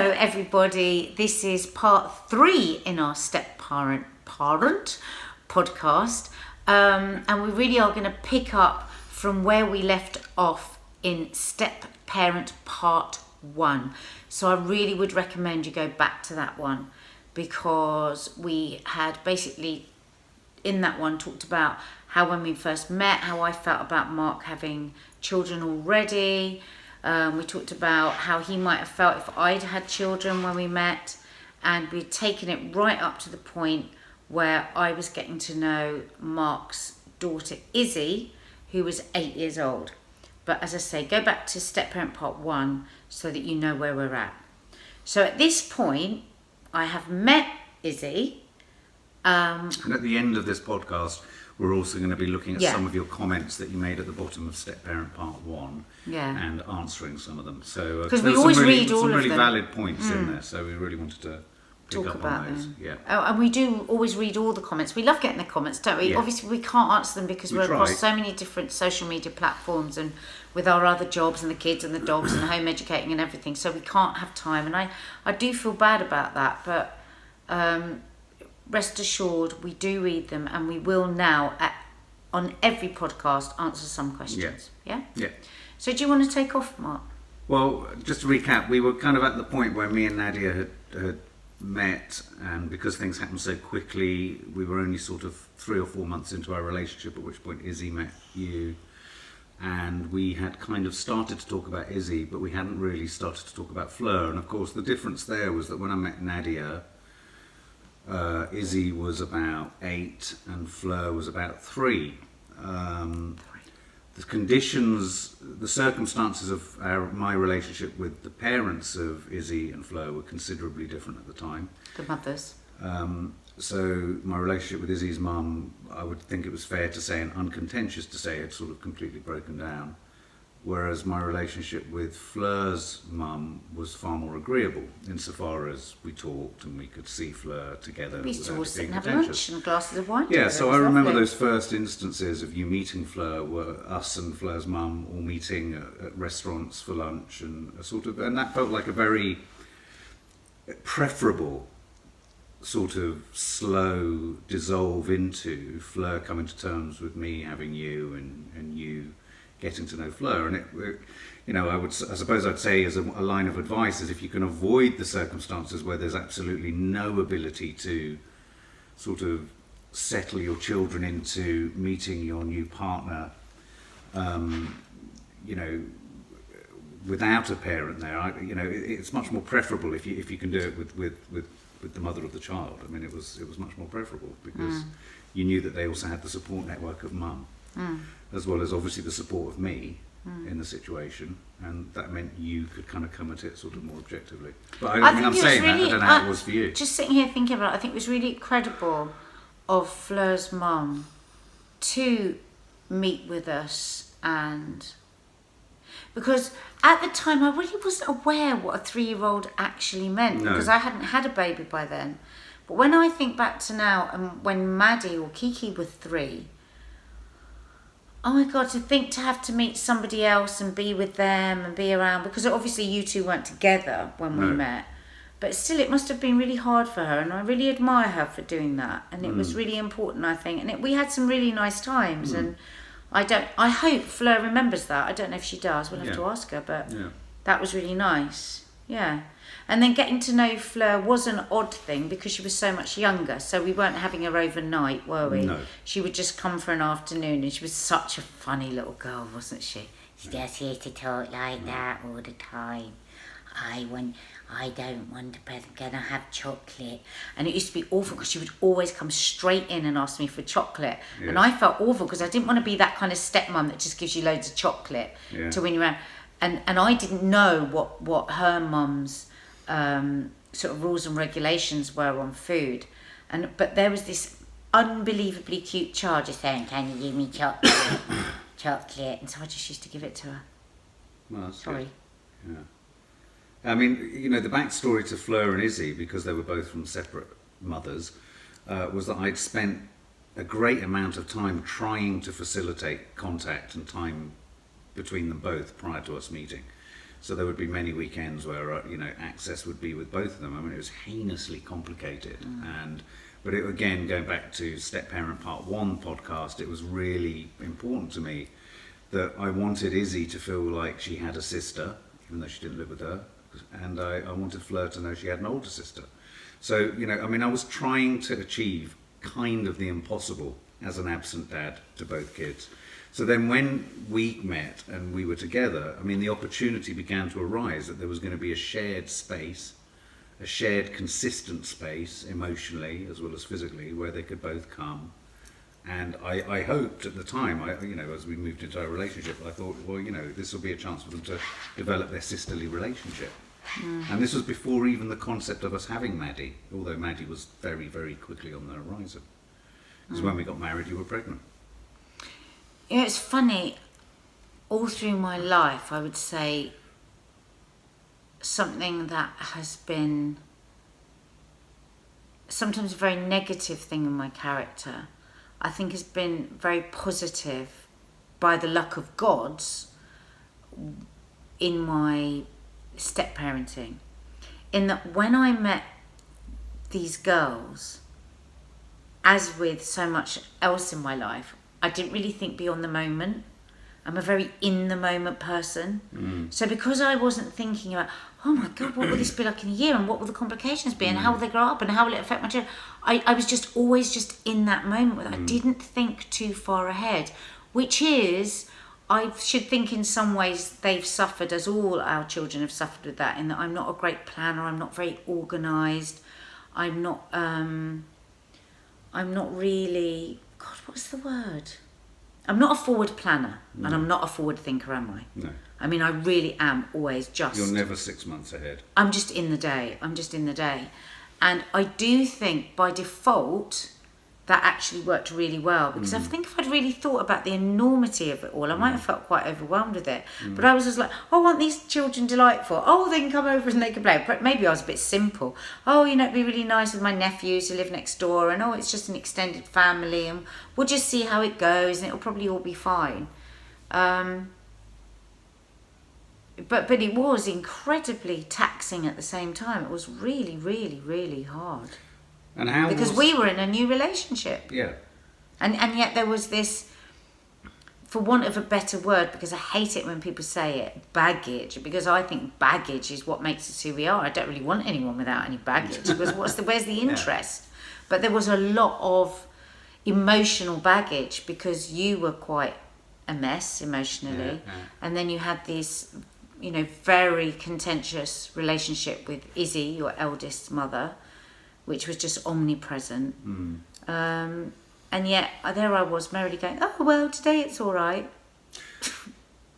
Hello everybody, this is part 3 in our step-parent podcast, and we really are going to pick up from where we left off in step-parent part 1. So I really would recommend you go back to that one, because we had basically in that one talked about how when we first met, how I felt about Mark having children already. We talked about how he might have felt if I'd had children when we met, and we'd taken it right up to the point where I was getting to know Mark's daughter Izzy, who was 8 years old. But as I say, go back to Step Parent Part 1 so that you know where we're at. So at this point, I have met Izzy. And at the end of this podcast, we're also going to be looking at some of your comments that you made at the bottom of Step Parent Part 1 and answering some of them. So because we always read all of them. Some really valid points in there, so we really wanted to pick up on those. Yeah. Oh, and we do always read all the comments. We love getting the comments, don't we? Yeah. Obviously, we can't answer them because we're across so many different social media platforms and with our other jobs and the kids and the dogs and home educating and everything, so we can't have time. And I do feel bad about that, but rest assured, we do read them, and we will now, on every podcast, answer some questions. Yeah? So do you want to take off, Mark? Well, just to recap, we were kind of at the point where me and Nadia had met, and because things happened so quickly, we were only sort of 3 or 4 months into our relationship, at which point Izzy met you. And we had kind of started to talk about Izzy, but we hadn't really started to talk about Fleur. And of course, the difference there was that when I met Nadia, Izzy was about 8 and Fleur was about 3. The conditions, the circumstances of my relationship with the parents of Izzy and Fleur were considerably different at the time. The mothers. So my relationship with Izzy's mum, I would think it was fair to say and uncontentious to say, had sort of completely broken down. Whereas my relationship with Fleur's mum was far more agreeable, insofar as we talked and we could see Fleur together. We used to always sit and have lunch and glasses of wine. Yeah, so I remember those first instances of you meeting Fleur were us and Fleur's mum all meeting at restaurants for lunch, and and that felt like a very preferable sort of slow dissolve into Fleur coming to terms with me having you, and you getting to know Fleur. And I suppose I'd say as a line of advice is, if you can avoid the circumstances where there's absolutely no ability to sort of settle your children into meeting your new partner, without a parent there, it's much more preferable if you can do it with the mother of the child. I mean, it was much more preferable because you knew that they also had the support network of mum. As well as obviously the support of me in the situation, and that meant you could kind of come at it sort of more objectively. But I'm saying that, I don't know how it was for you. Just sitting here thinking about it, I think it was really incredible of Fleur's mum to meet with us, and because at the time I really wasn't aware what a 3-year-old actually meant, because I hadn't had a baby by then. But when I think back to now, and when Maddie or Kiki were 3, oh my God, to have to meet somebody else and be with them and be around, because obviously you two weren't together when we met, but still it must have been really hard for her, and I really admire her for doing that, and it was really important, I think, and we had some really nice times, and I hope Fleur remembers that. I don't know if she does, we'll have to ask her, but that was really nice. And then getting to know Fleur was an odd thing because she was so much younger. So we weren't having her overnight, were we? No. She would just come for an afternoon, and she was such a funny little girl, wasn't she? She just used to talk like that all the time. I don't want a present, can I have chocolate? And it used to be awful because she would always come straight in and ask me for chocolate. Yeah. And I felt awful because I didn't want to be that kind of stepmom that just gives you loads of chocolate to win you around. And I didn't know what her mum's sort of rules and regulations were on food, but there was this unbelievably cute child just saying, "Can you give me chocolate?" chocolate, and so I just used to give it to her. Well, that's Sorry. Good. Yeah. I mean, the backstory to Fleur and Izzy, because they were both from separate mothers, was that I'd spent a great amount of time trying to facilitate contact and time between them both prior to us meeting. So there would be many weekends where access would be with both of them. I mean, it was heinously complicated, but again, going back to Step Parent Part 1 podcast, it was really important to me that I wanted Izzy to feel like she had a sister, even though she didn't live with her, and I wanted Fleur to know she had an older sister. So, I was trying to achieve kind of the impossible as an absent dad to both kids. So then when we met and we were together, the opportunity began to arise that there was going to be a shared space, a shared consistent space, emotionally as well as physically, where they could both come. And I hoped at the time, as we moved into our relationship, I thought, well, this will be a chance for them to develop their sisterly relationship. And this was before even the concept of us having Maddie, although Maddie was very, very quickly on the horizon. Because when we got married, you were pregnant. It's funny, all through my life, I would say something that has been sometimes a very negative thing in my character, I think has been very positive by the luck of gods in my step parenting. In that when I met these girls, as with so much else in my life, I didn't really think beyond the moment. I'm a very in the moment person. So because I wasn't thinking about, oh my God, what will this be like in a year, and what will the complications be, and how will they grow up, and how will it affect my children? I was just always just in that moment. I didn't think too far ahead, which is, I should think in some ways they've suffered, as all our children have suffered with that, in that I'm not a great planner, I'm not very organised, I'm not really, God, what's the word? I'm not a forward planner, and I'm not a forward thinker, am I? No. I really am always just... You're never 6 months ahead. I'm just in the day. And I do think by default that actually worked really well, because I think if I'd really thought about the enormity of it all, I might have felt quite overwhelmed with it. But I was just like, oh, aren't these children delightful? Oh, they can come over and they can play. But maybe I was a bit simple. Oh, it'd be really nice with my nephews who live next door, and it's just an extended family, and we'll just see how it goes, and it'll probably all be fine. But it was incredibly taxing at the same time. It was really, really, really hard. And how? Because we were in a new relationship. Yeah. And yet there was this, for want of a better word, because I hate it when people say it, baggage. Because I think baggage is what makes us who we are. I don't really want anyone without any baggage. Because where's the interest? Yeah. But there was a lot of emotional baggage, because you were quite a mess emotionally. Yeah. And then you had this, very contentious relationship with Izzy, your eldest mother, which was just omnipresent. And yet there I was merrily going, oh well, today it's all right.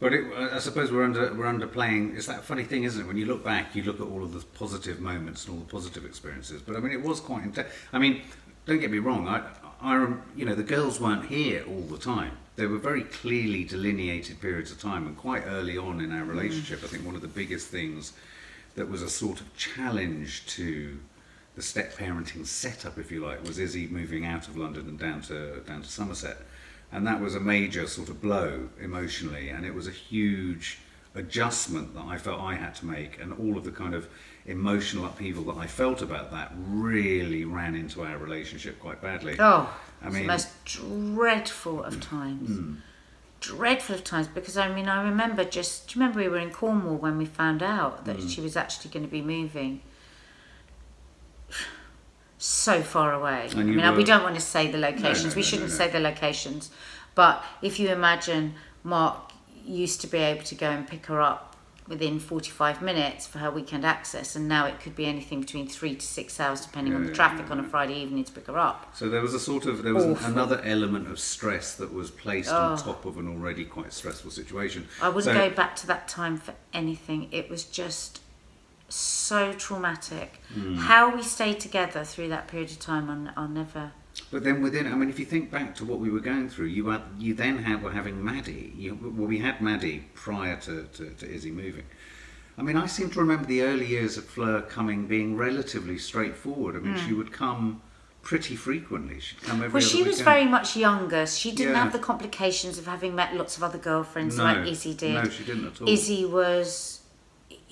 But I suppose we're underplaying. It's that funny thing, isn't it? When you look back, you look at all of the positive moments and all the positive experiences. But it was quite intense. Don't get me wrong. The girls weren't here all the time. There were very clearly delineated periods of time, and quite early on in our relationship, I think one of the biggest things that was a sort of challenge to the step parenting setup, if you like, was Izzy moving out of London and down to Somerset, and that was a major sort of blow emotionally, and it was a huge adjustment that I felt I had to make, and all of the kind of emotional upheaval that I felt about that really ran into our relationship quite badly. Oh, it's the most dreadful of times. Dreadful of times, because I remember do you remember we were in Cornwall when we found out that she was actually going to be moving so far away. We don't want to say the locations. We shouldn't say the locations. But if you imagine, Mark used to be able to go and pick her up within 45 minutes for her weekend access, and now it could be anything between 3 to 6 hours depending on the traffic on a Friday evening to pick her up. So there was another element of stress that was placed on top of an already quite stressful situation. I wouldn't go back to that time for anything. It was just so traumatic. How we stayed together through that period of time, I'll never... But then if you think back to what we were going through, you were having Maddie. We had Maddie prior to Izzy moving. I seem to remember the early years of Fleur being relatively straightforward. She would come pretty frequently. She'd come every other Well, she was weekend. very much younger. She didn't have the complications of having met lots of other girlfriends like Izzy did. No, she didn't at all. Izzy was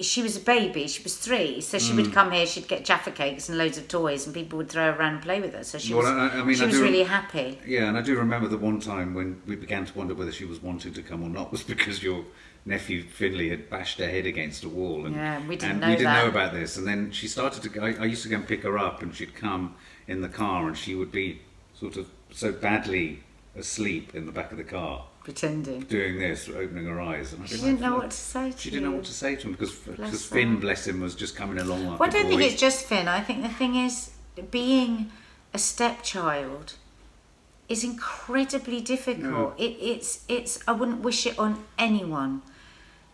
she was a baby, she was 3, so she would come here, she'd get Jaffa cakes and loads of toys, and people would throw her around and play with her. So she was really happy. Yeah, and I do remember the one time when we began to wonder whether she was wanting to come or not was because your nephew Finley had bashed her head against a wall. And we didn't know about this. And then she started to go, I used to go and pick her up, and she'd come in the car, and she would be sort of so badly asleep in the back of the car. Pretending. Doing this, opening her eyes. And she didn't know what to say to him. She didn't know what to say to him because Finn, bless him, was just coming along like I don't think it's just Finn. I think the thing is, being a stepchild is incredibly difficult. No. It's I wouldn't wish it on anyone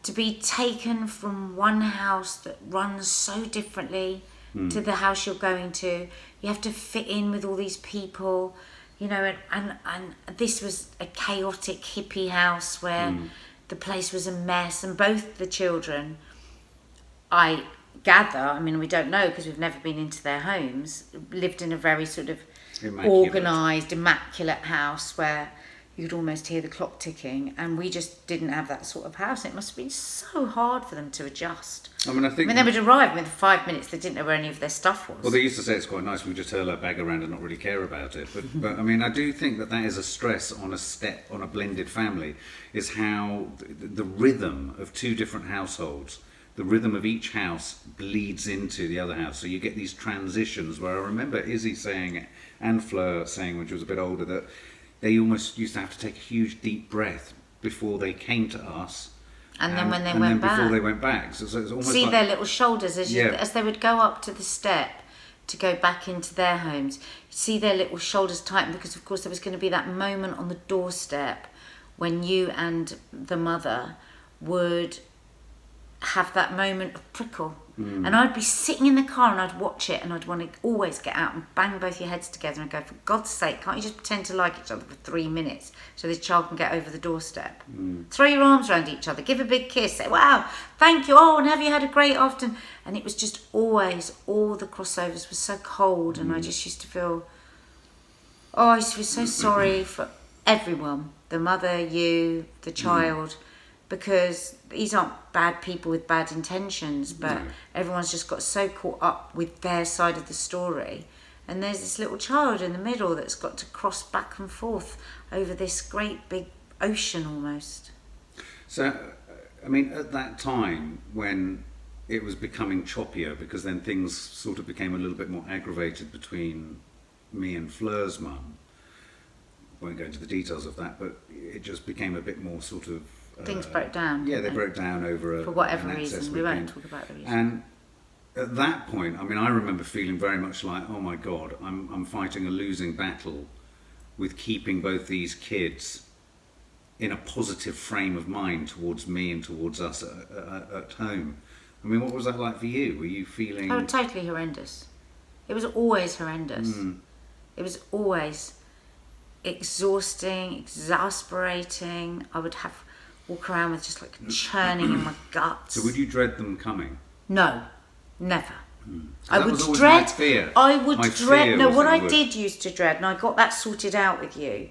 to be taken from one house that runs so differently to the house you're going to. You have to fit in with all these people. You know, and this was a chaotic hippie house where the place was a mess, and both the children, I gather, I mean, we don't know because we've never been into their homes, lived in a very sort of organised, immaculate house where you'd almost hear the clock ticking, and we just didn't have that sort of house. It must have been so hard for them to adjust. I mean, they would arrive within 5 minutes, they didn't know where any of their stuff was. Well, they used to say it's quite nice, we just hurl our bag around and not really care about it. But I mean, I do think that is a stress on a blended family, is how the rhythm of 2 different households, the rhythm of each house bleeds into the other house. So you get these transitions where I remember Izzy saying, and Fleur saying when she was a bit older, that they almost used to have to take a huge deep breath before they came to us. And then when they went back. Before they went back. So it's almost see like their little shoulders as they would go up to the step to go back into their homes. See their little shoulders tighten, because of course there was going to be that moment on the doorstep when you and the mother would have that moment of prickle. And I'd be sitting in the car and I'd watch it, and I'd want to always get out and bang both your heads together and go, for God's sake, can't you just pretend to like each other for 3 minutes so this child can get over the doorstep? Throw your arms around each other, give a big kiss, say, wow, thank you, oh, and have you had a great afternoon? And it was just always, all the crossovers were so cold, and I just used to feel, I used to feel so sorry for everyone, the mother, you, the child, because these aren't bad people with bad intentions, but everyone's just got so caught up with their side of the story, and there's this little child in the middle that's got to cross back and forth over this great big ocean almost. So, I mean, at that time when it was becoming choppier, because then things sort of became a little bit more aggravated between me and Fleur's mum, I won't go into the details of that, but it just became a bit more sort of things broke down. Yeah, they broke down over for whatever reason. We won't talk about the reason. And at that point, I mean, I remember feeling very much like, oh my God, I'm fighting a losing battle with keeping both these kids in a positive frame of mind towards me and towards us at home. I mean, what was that like for you? Were you feeling? Oh, totally horrendous. It was always horrendous. It was always exhausting, exasperating. I would walk around with just like churning in my guts. So would you dread them coming? No, never. I would dread. Fear. I would dread. No, what I did used to dread, and I got that sorted out with you,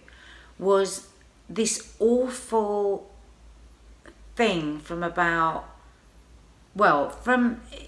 was this awful thing from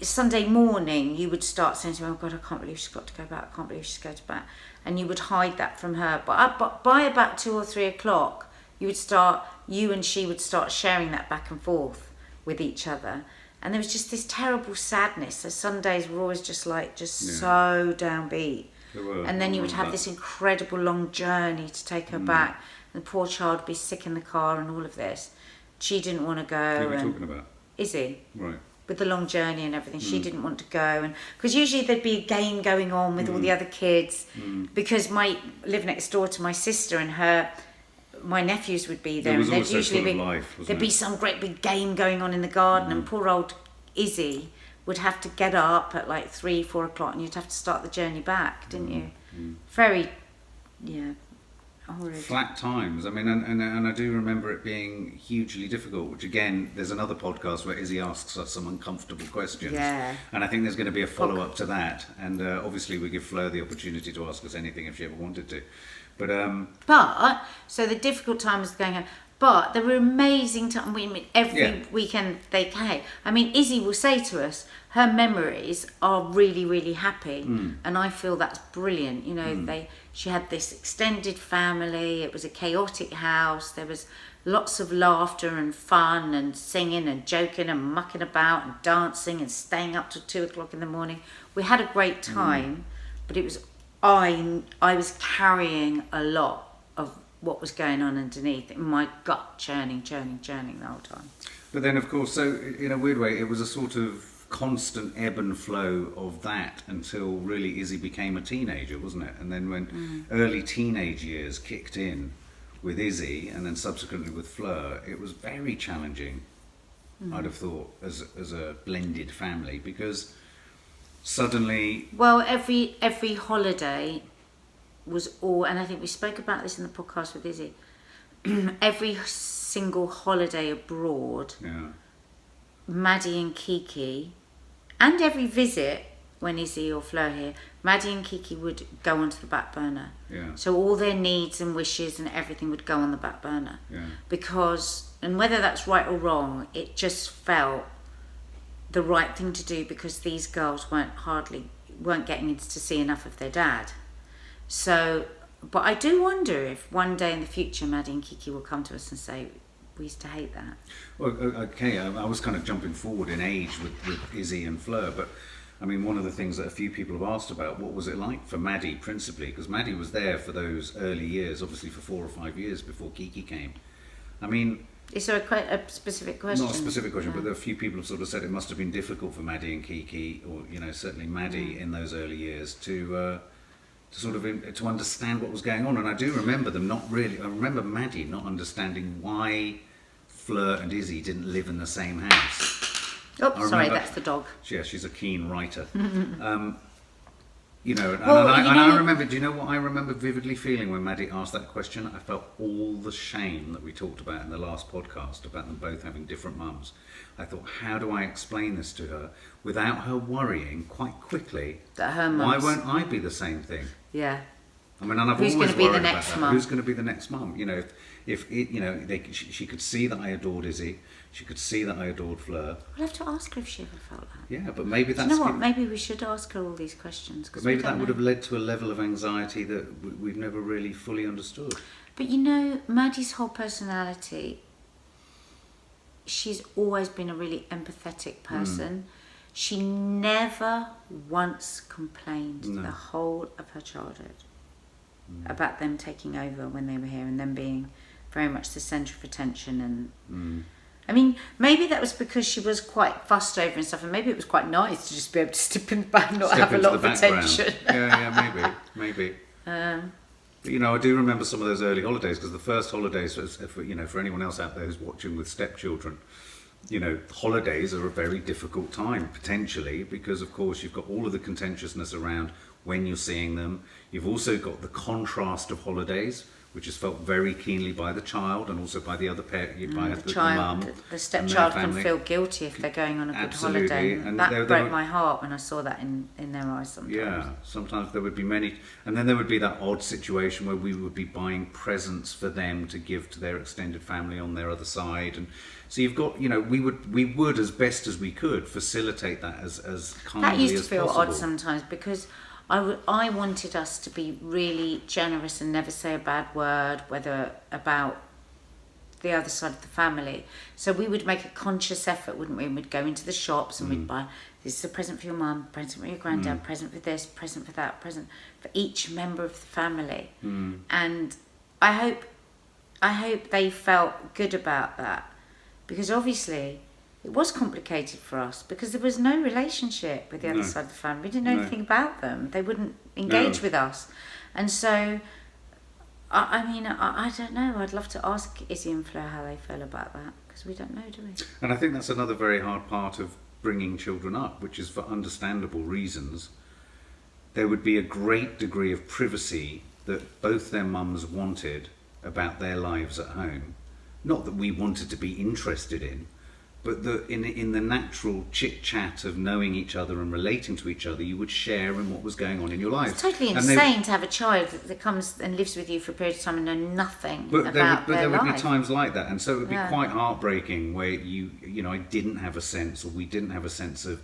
Sunday morning. You would start saying to me, "Oh God, I can't believe she's got to go back. I can't believe she's going to go back," and you would hide that from her. But by about 2 or 3 o'clock, you and she would start sharing that back and forth with each other. And there was just this terrible sadness. So Sundays were always just so downbeat. And then you would have this incredible long journey to take her back. And the poor child would be sick in the car and all of this. She didn't want to go. Who are you talking about? Izzy. Right. With the long journey and everything. She didn't want to go. And because usually there'd be a game going on with all the other kids. Because I live next door to my sister, and my nephews would be there, and there'd usually be some great big game going on in the garden, and poor old Izzy would have to get up at like 3, 4 o'clock, and you'd have to start the journey back, didn't you? Very, horrid. Flat times. I mean, and I do remember it being hugely difficult, which again, there's another podcast where Izzy asks us some uncomfortable questions. Yeah. And I think there's going to be a follow-up to that, and obviously we give Fleur the opportunity to ask us anything if she ever wanted to. But so the difficult time was going on, But they were amazing time. I mean, every Yeah. weekend they came. I mean, Izzy will say to us, her memories are really, really happy, and I feel that's brilliant. You know, she had this extended family. It was a chaotic house. There was lots of laughter and fun and singing and joking and mucking about and dancing and staying up till 2 o'clock in the morning. We had a great time, but it was I was carrying a lot of what was going on underneath in my gut, churning the whole time. But then, of course, so in a weird way, it was a sort of constant ebb and flow of that until really Izzy became a teenager, wasn't it? And then when early teenage years kicked in with Izzy, and then subsequently with Fleur, it was very challenging. I'd have thought as a blended family, because suddenly, Well, every holiday was all, and I think we spoke about this in the podcast with Izzy. Every single holiday abroad, yeah, Maddie and Kiki, and every visit when Izzy or Fleur here, Maddie and Kiki would go onto the back burner. yeah, So all their needs and wishes and everything would go on the back burner. yeah. Because, and whether that's right or wrong, it just felt the right thing to do, because these girls weren't getting to see enough of their dad. So, but I do wonder if one day in the future Maddie and Kiki will come to us and say, we used to hate that. Well, okay, I was kind of jumping forward in age with Izzy and Fleur, but I mean, one of the things that a few people have asked about, what was it like for Maddie principally? Because Maddie was there for those early years, obviously for 4 or 5 years before Kiki came. I mean, Is there a specific question? not a specific question, but there are a few people have sort of said it must have been difficult for Maddie and Kiki, or certainly Maddie in those early years to sort of to understand what was going on. And I do remember them not really. I remember Maddie not understanding why Fleur and Izzy didn't live in the same house. Oh, I sorry, remember- that's the dog. Yeah, she's a keen writer. And Well, I remember, do you know what I remember vividly feeling when Maddie asked that question? I felt all the shame that we talked about in the last podcast about them both having different mums. I thought, how do I explain this to her without her worrying quite quickly? That her Why mum's. won't I be the same thing? Yeah. I mean, and I've Who's always gonna be the worried next about that. mum? Who's going to be the next mum? If it, she could see that I adored Izzy, she could see that I adored Fleur. We'll have to ask her if she ever felt that. Yeah, but maybe Do that's. you know what? Maybe we should ask her all these questions. But maybe that would have led to a level of anxiety that we've never really fully understood. But Maddie's whole personality, she's always been a really empathetic person. She never once complained the whole of her childhood about them taking over when they were here and them being very much the centre of attention. And I mean, maybe that was because she was quite fussed over and stuff, and maybe it was quite nice to just be able to step in the back and not have a into lot of the background. attention. Yeah, maybe. But, I do remember some of those early holidays, because the first holidays, for anyone else out there who's watching with stepchildren, holidays are a very difficult time, potentially, because, of course, you've got all of the contentiousness around when you're seeing them. You've also got the contrast of holidays, which is felt very keenly by the child and also by the other parent, by the mum. The stepchild can family. feel guilty if they're going on a good Absolutely. holiday. And That there broke were- my heart when I saw that in their eyes sometimes. Yeah, sometimes there would be many, and then there would be that odd situation where we would be buying presents for them to give to their extended family on their other side, and so you've got, we would as best as we could facilitate that as calmly That used to as feel possible. odd sometimes, because I wanted us to be really generous and never say a bad word, whether about the other side of the family. So we would make a conscious effort, wouldn't we? And we'd go into the shops and we'd buy, this is a present for your mum, present for your granddad, present for this, present for that, present for each member of the family. And I hope they felt good about that, because obviously it was complicated for us because there was no relationship with the other side of the family. We didn't know anything about them. They wouldn't engage with us. And so, I don't know. I'd love to ask Izzy and Fleur how they feel about that, because we don't know, do we? And I think that's another very hard part of bringing children up, which is for understandable reasons. There would be a great degree of privacy that both their mums wanted about their lives at home. Not that we wanted to be interested in, but in the natural chit chat of knowing each other and relating to each other, you would share in what was going on in your lives. It's totally insane to have a child that comes and lives with you for a period of time and know nothing about their life. But there would be times like that, and so it would be quite heartbreaking where I didn't have a sense, or we didn't have a sense of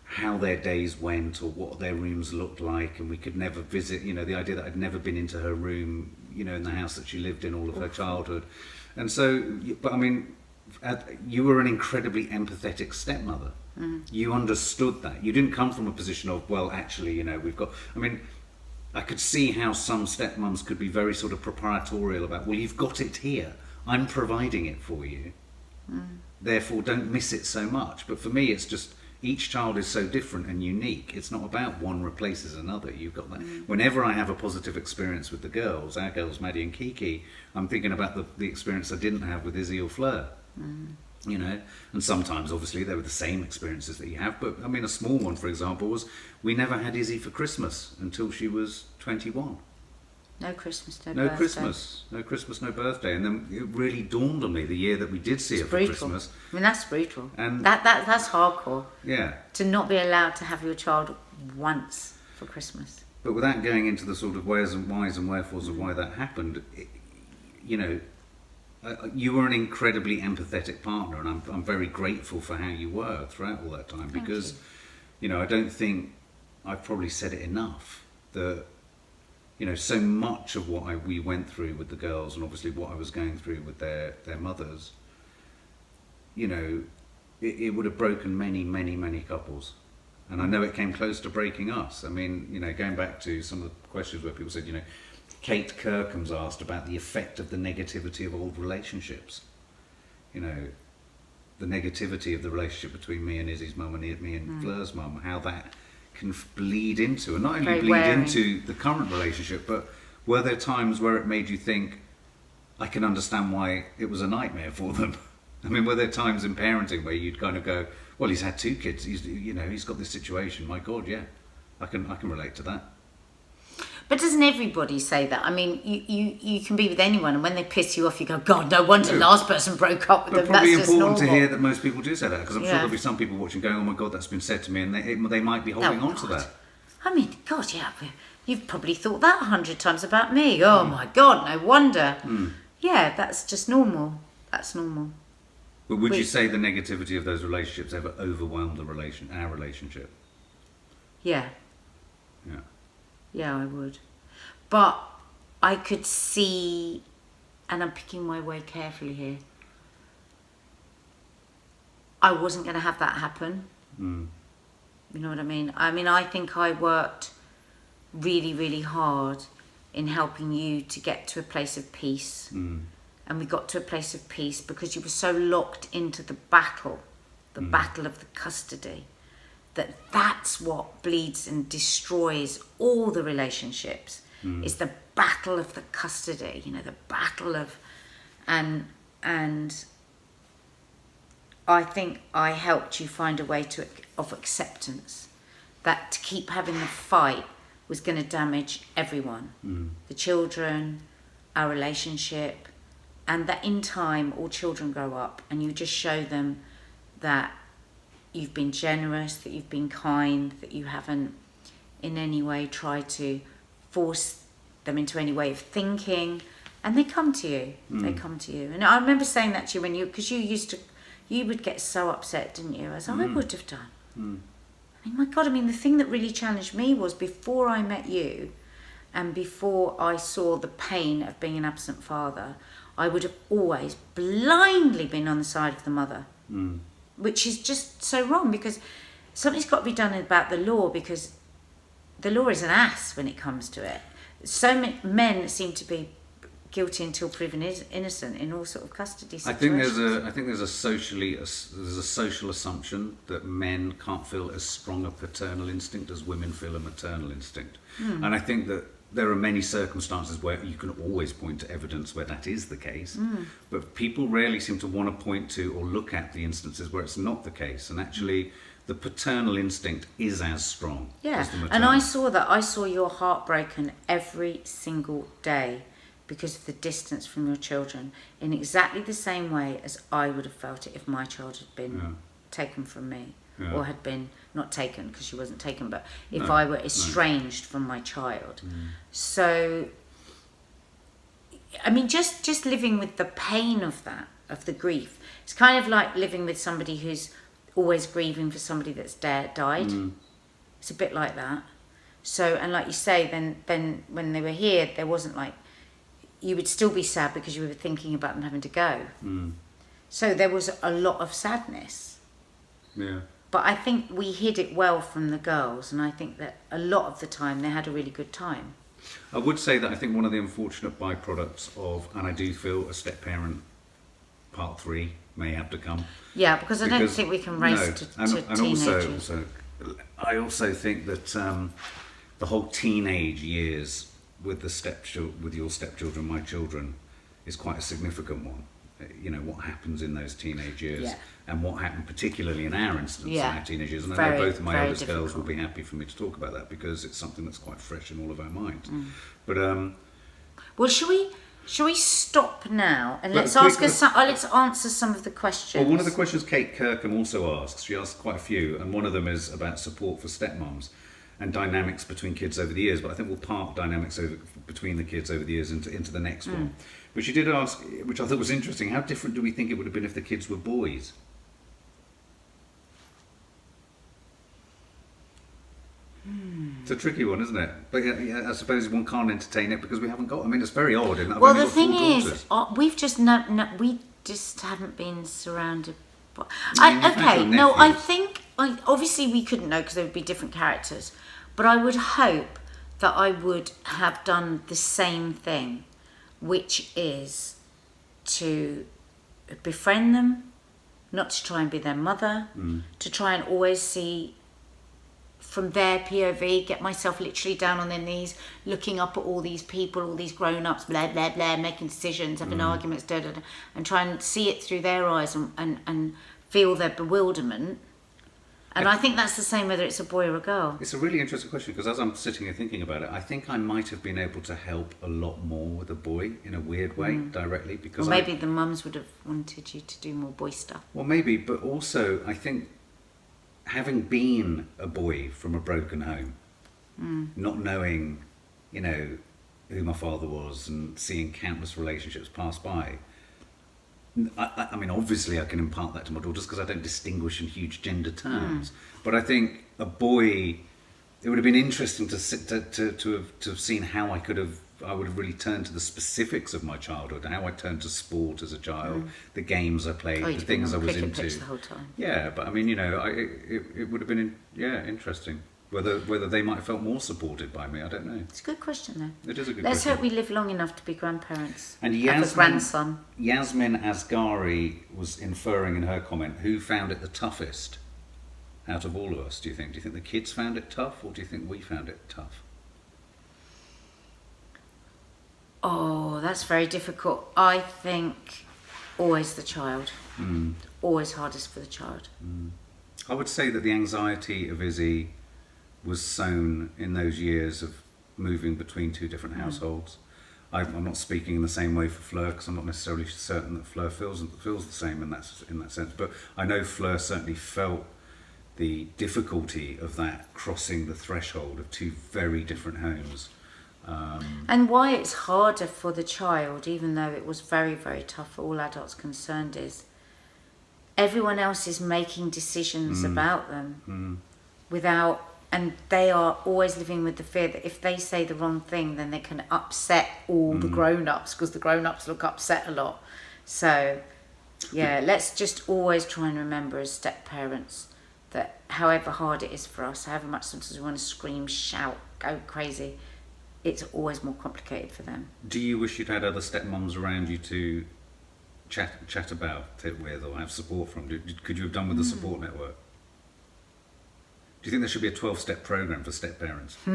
how their days went or what their rooms looked like, and we could never visit. The idea that I'd never been into her room, in the house that she lived in all of her childhood, and so. But I mean, you were an incredibly empathetic stepmother. You understood that. You didn't come from a position of, well, actually, we've got. I mean, I could see how some stepmoms could be very sort of proprietorial about, well, you've got it here. I'm providing it for you. Therefore, don't miss it so much. But for me, it's just. Each child is so different and unique. It's not about one replaces another. You've got that. Whenever I have a positive experience with the girls, our girls, Maddie and Kiki, I'm thinking about the experience I didn't have with Izzy or Fleur. And sometimes, obviously, they were the same experiences that you have. But, I mean, a small one, for example, was we never had Izzy for Christmas until she was 21. No Christmas, no No birthday. Christmas, no birthday. And then it really dawned on me the year that we did see her for Christmas. I mean, that's brutal. And that's hardcore. Yeah. To not be allowed to have your child once for Christmas. But without going into the sort of wheres and whys and wherefores of why that happened, you were an incredibly empathetic partner, and I'm very grateful for how you were throughout all that time, because, I don't think I've probably said it enough that. So much of what we went through with the girls, and obviously what I was going through with their mothers, it would have broken many, many, many couples. And I know it came close to breaking us. I mean, going back to some of the questions where people said, Kate Kirkham's asked about the effect of the negativity of old relationships. The negativity of the relationship between me and Izzy's mum and me and Fleur's mum, how that can bleed into, and not only bleed into the current relationship, but were there times where it made you think, I can understand why it was a nightmare for them? I mean, were there times in parenting where you'd kind of go, well, he's had 2 kids, he's got this situation, my God, yeah, I can relate to that. But doesn't everybody say that? I mean, you can be with anyone, and when they piss you off, you go, God, no wonder the last person broke up with them. But probably that's just important normal. to hear that most people do say that, because I'm sure there'll be some people watching going, oh my God, that's been said to me, and they might be holding on to that. I mean, God, yeah, you've probably thought that 100 times about me. Oh my God, no wonder. Yeah, that's just normal. That's normal. But would you say the negativity of those relationships ever overwhelmed our relationship? Yeah. Yeah. Yeah, I would. But I could see, and I'm picking my way carefully here, I wasn't going to have that happen. You know what I mean? I mean, I think I worked really, really hard in helping you to get to a place of peace. And we got to a place of peace because you were so locked into the battle of the custody, that's what bleeds and destroys all the relationships. Is the battle of the custody, the battle of, and I think I helped you find a way of acceptance, that to keep having the fight was going to damage everyone, the children, our relationship, and that in time all children grow up and you just show them that you've been generous, that you've been kind, that you haven't in any way tried to force them into any way of thinking, and they come to you. They come to you. And I remember saying that to you because you would get so upset, didn't you, as I would have done. I mean, my God, the thing that really challenged me was before I met you and before I saw the pain of being an absent father, I would have always blindly been on the side of the mother, which is just so wrong, because something's got to be done about the law, because the law is an ass when it comes to it. So many men seem to be guilty until proven innocent in all sort of custody situations. I think there's a social assumption that men can't feel as strong a paternal instinct as women feel a maternal instinct, and I think that there are many circumstances where you can always point to evidence where that is the case, but people rarely seem to want to point to or look at the instances where it's not the case, and actually the paternal instinct is as strong as the maternal. And I saw that. I saw your heart broken every single day because of the distance from your children, in exactly the same way as I would have felt it if my child had been taken from me, or had been, not taken because she wasn't taken, but if I were estranged from my child. So, I mean, just living with the pain of that, of the grief, it's kind of like living with somebody who's always grieving for somebody that's died. It's a bit like that. So, and like you say, then when they were here, there wasn't like, you would still be sad because you were thinking about them having to go. So there was a lot of sadness. Yeah. But I think we hid it well from the girls, and I think that a lot of the time they had a really good time. I would say that I think one of the unfortunate byproducts of, and I do feel a step parent part 3 may have to come. Yeah, because I don't think we can race to teenagers. I also think that the whole teenage years with with your stepchildren, my children, is quite a significant one. You know, what happens in those teenage years, and what happened particularly in our instance in our teenage years. And I know both of my eldest girls will be happy for me to talk about that, because it's something that's quite fresh in all of our minds. But well, shall we stop now and let's answer some of the questions? Well, one of the questions Kate Kirkham also asks, she asked quite a few, and one of them is about support for stepmoms and dynamics between kids over the years. But I think we'll park dynamics between the kids over the years into the next one. But she did ask, which I thought was interesting, how different do we think it would have been if the kids were boys? It's a tricky one, isn't it? But I suppose one can't entertain it because we haven't got. I mean, it's very odd. Well, the thing is, we've just we just haven't been surrounded. I think obviously we couldn't know because there would be different characters, but I would hope that I would have done the same thing, which is to befriend them, not to try and be their mother, to try and always see from their POV, get myself literally down on their knees, looking up at all these people, all these grown-ups, blah, blah, blah, making decisions, having arguments, da, da, da, and try and see it through their eyes and feel their bewilderment. And I think that's the same whether it's a boy or a girl. It's a really interesting question, because as I'm sitting here thinking about it, I think I might have been able to help a lot more with a boy in a weird way, directly. Because maybe the mums would have wanted you to do more boy stuff. Well, maybe, but also I think having been a boy from a broken home, not knowing, you know, who my father was and seeing countless relationships pass by, I mean, obviously I can impart that to my daughters because I don't distinguish in huge gender terms. But I think a boy, it would have been interesting to have seen how I would have really turned to the specifics of my childhood, how I turned to sport as a child, the games I played, the things I was into. The whole time. Yeah, but I mean, you know, it would have been interesting. Whether they might have felt more supported by me, I don't know. It's a good question, though. It is a good question. Let's hope we live long enough to be grandparents. And have a grandson. Yasmin Asghari was inferring in her comment, who found it the toughest out of all of us, do you think? Do you think the kids found it tough, or do you think we found it tough? Oh, that's very difficult. I think always the child. Always hardest for the child. I would say that the anxiety of Izzy was sown in those years of moving between two different households. I'm not speaking in the same way for Fleur, because I'm not necessarily certain that Fleur feels the same in that sense. But I know Fleur certainly felt the difficulty of that, crossing the threshold of two very different homes. And why it's harder for the child, even though it was very, very tough for all adults concerned, is everyone else is making decisions about them without, and they are always living with the fear that if they say the wrong thing, then they can upset all the grown-ups, because the grown-ups look upset a lot. So, yeah, let's just always try and remember as step-parents that however hard it is for us, however much sometimes we want to scream, shout, go crazy, it's always more complicated for them. Do you wish you'd had other stepmoms around you to chat about it with, or have support from? Could you have done with the support network? Do you think there should be a 12-step program for step parents? I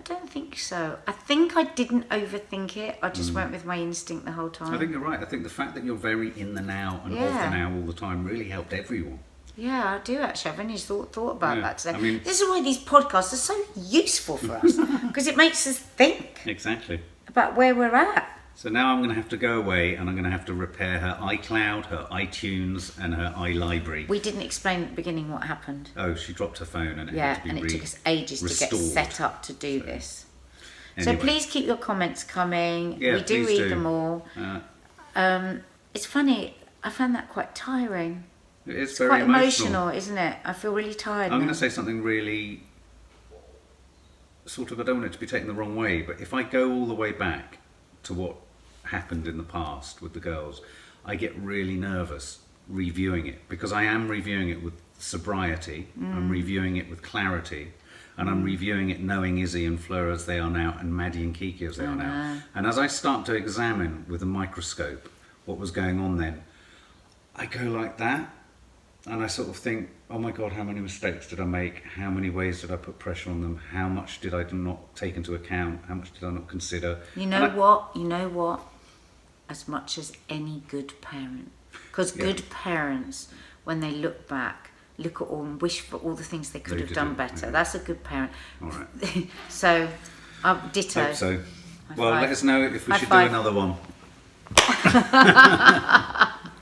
don't think so. I think I didn't overthink it. I just went with my instinct the whole time. I think you're right. I think the fact that you're very in the now and of the now all the time really helped everyone. Yeah, I do actually. I've only thought about that today. I mean, this is why these podcasts are so useful for us, because it makes us think exactly about where we're at. So now I'm going to have to go away and I'm going to have to repair her iCloud, her iTunes and her iLibrary. We didn't explain at the beginning what happened. Oh, she dropped her phone and it had to be and it took us ages to get set up to do this. Anyway. So please keep your comments coming. Yeah, we do please read them all. It's funny, I found that quite tiring. It's quite very emotional, isn't it? I feel really tired I'm now. going to say something really, sort of, I don't want it to be taken the wrong way, but if I go all the way back to what happened in the past with the girls, I get really nervous reviewing it, because I am reviewing it with sobriety, I'm reviewing it with clarity, and I'm reviewing it knowing Izzy and Fleur as they are now, and Maddie and Kiki as they are now. And as I start to examine with a microscope what was going on then, I go like that, and I sort of think, oh my God, how many mistakes did I make? How many ways did I put pressure on them? How much did I not take into account? How much did I not consider? You know what? As much as any good parent. Because good parents, when they look back, look at all and wish for all the things they could have done better. Yeah. That's a good parent. All right. So, ditto. Hope so. High well, five. Let us know if we High should five. do another one.